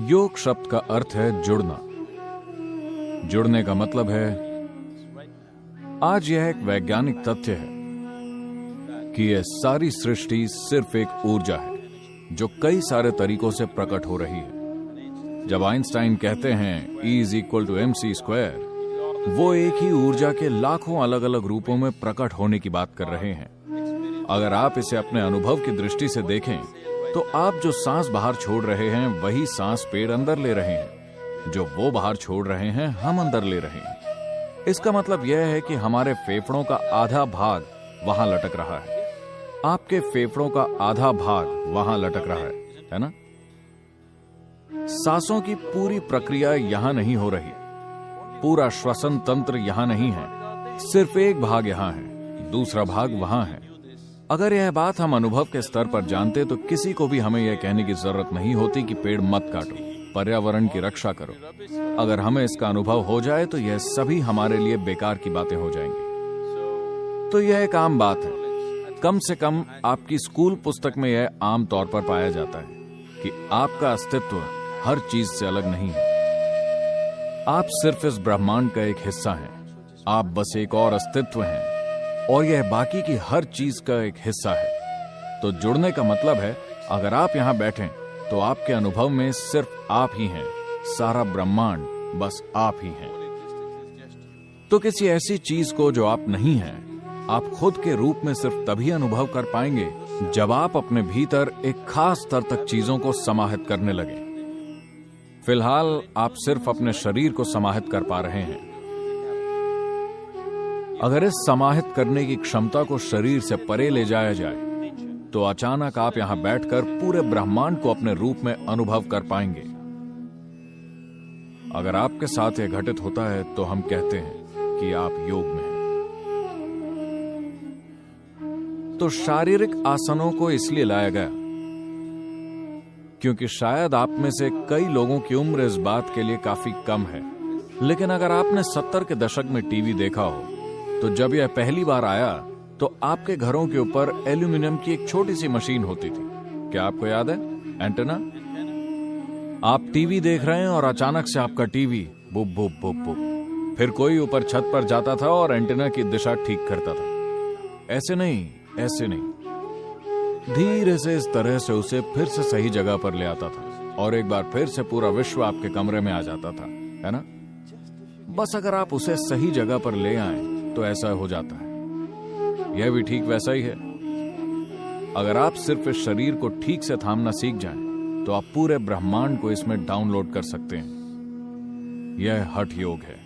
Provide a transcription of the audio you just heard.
योग शब्द का अर्थ है जुड़ना। जुड़ने का मतलब है, आज यह एक वैज्ञानिक तथ्य है कि यह सारी सृष्टि सिर्फ एक ऊर्जा है जो कई सारे तरीकों से प्रकट हो रही है। जब आइंस्टाइन कहते हैं E=mc², वो एक ही ऊर्जा के लाखों अलग अलग रूपों में प्रकट होने की बात कर रहे हैं। अगर आप इसे अपने अनुभव की दृष्टि से देखें तो आप जो सांस बाहर छोड़ रहे हैं वही सांस पेड़ अंदर ले रहे हैं, जो वो बाहर छोड़ रहे हैं हम अंदर ले रहे हैं। इसका मतलब यह है कि हमारे फेफड़ों का आधा भाग वहां लटक रहा है, आपके फेफड़ों का आधा भाग वहां लटक रहा है ना? सांसों की पूरी प्रक्रिया यहां नहीं हो रही, पूरा श्वसन तंत्र यहां नहीं है, सिर्फ एक भाग यहां है, दूसरा भाग वहां है। अगर यह बात हम अनुभव के स्तर पर जानते तो किसी को भी हमें यह कहने की जरूरत नहीं होती कि पेड़ मत काटो, पर्यावरण की रक्षा करो। अगर हमें इसका अनुभव हो जाए तो यह सभी हमारे लिए बेकार की बातें हो जाएंगी। तो यह एक आम बात है, कम से कम आपकी स्कूल पुस्तक में यह आम तौर पर पाया जाता है कि आपका अस्तित्व हर चीज से अलग नहीं है। आप सिर्फ इस ब्रह्मांड का एक हिस्सा हैं, आप बस एक और अस्तित्व हैं और यह बाकी की हर चीज का एक हिस्सा है। तो जुड़ने का मतलब है, अगर आप यहां बैठें तो आपके अनुभव में सिर्फ आप ही हैं, सारा ब्रह्मांड बस आप ही हैं। तो किसी ऐसी चीज को जो आप नहीं हैं, आप खुद के रूप में सिर्फ तभी अनुभव कर पाएंगे जब आप अपने भीतर एक खास स्तर तक चीजों को समाहित करने लगें। फिलहाल आप सिर्फ अपने शरीर को समाहित कर पा रहे हैं। अगर इस समाहित करने की क्षमता को शरीर से परे ले जाया जाए तो अचानक आप यहां बैठकर पूरे ब्रह्मांड को अपने रूप में अनुभव कर पाएंगे। अगर आपके साथ यह घटित होता है तो हम कहते हैं कि आप योग में हैं। तो शारीरिक आसनों को इसलिए लाया गया क्योंकि शायद आप में से कई लोगों की उम्र इस बात के लिए काफी कम है, लेकिन अगर आपने 70 के दशक में टीवी देखा हो तो जब यह पहली बार आया तो आपके घरों के ऊपर एल्यूमिनियम की एक छोटी सी मशीन होती थी। क्या आपको याद है? एंटेना। आप टीवी देख रहे हैं और अचानक से आपका टीवी बुप बुप बुप बुप, फिर कोई ऊपर छत पर जाता था और एंटेना की दिशा ठीक करता था। ऐसे नहीं, ऐसे नहीं, धीरे से इस तरह से उसे फिर से सही जगह पर ले आता था और एक बार फिर से पूरा विश्व आपके कमरे में आ जाता था, है ना? बस अगर आप उसे सही जगह पर ले आए तो ऐसा हो जाता है। यह भी ठीक वैसा ही है। अगर आप सिर्फ इस शरीर को ठीक से थामना सीख जाएं, तो आप पूरे ब्रह्मांड को इसमें डाउनलोड कर सकते हैं। यह हठ योग है।